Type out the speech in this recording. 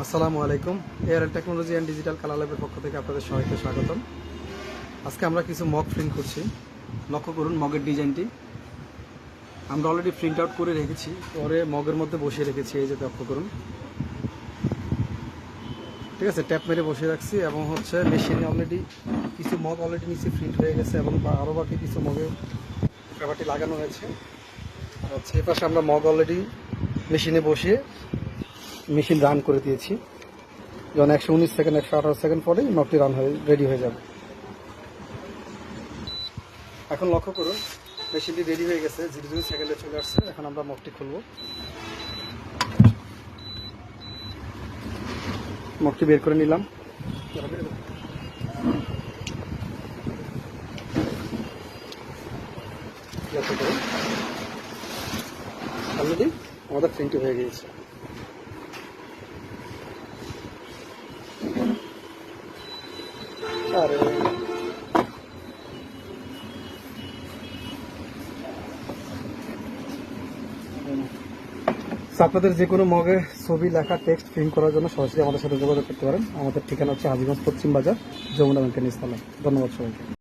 আসসালামু আলাইকুম। এআরএল technology and digital colour ল্যাবের পক্ষ থেকে আপনাদের সবাইকে স্বাগতম। আজকে আমরা কিছু মগ প্রিন্ট করছি। লক্ষ্য করুন মগের ডিজাইনটি আমরা অলরেডি প্রিন্ট আউট করে রেখেছি, পরে মগের মধ্যে বসিয়ে রেখেছি। এই যে লক্ষ্য করুন, ঠিক আছে, ট্যাপ মেরে বসিয়ে রাখছি এবং মেশিনে অলরেডি কিছু মগ অলরেডি নিচে প্রিন্ট হয়ে গেছে এবং আরও বাকি কিছু মগে পেপারটি লাগানো হয়েছে। আর এ পাশে আমরা মগ অলরেডি মেশিনে বসিয়ে মেশিন রান করে দিয়েছি। যখন 119 সেকেন্ড 118 সেকেন্ড পরেই মগটি রান হয়ে রেডি হয়ে যাবে। এখন লক্ষ্য করুন মেশিনটি রেডি হয়ে গেছে, 0 সেকেন্ডে চলে আসছে। এখন আমরা মগটি খুলব। মগটি বের করে নিলাম। অলরেডি আমাদের প্রিন্ট হয়ে গিয়েছে। আরে আপনাদের যে কোনো মগে ছবি লেখা টেক্সট প্রিন্ট করার জন্য সরাসরি আমাদের সাথে যোগাযোগ করতে পারেন। আমাদের ঠিকানা হচ্ছে হাজীগঞ্জ পশ্চিম বাজার, যমুনা ব্যাংকের নিচতলায়। ধন্যবাদ সবাইকে।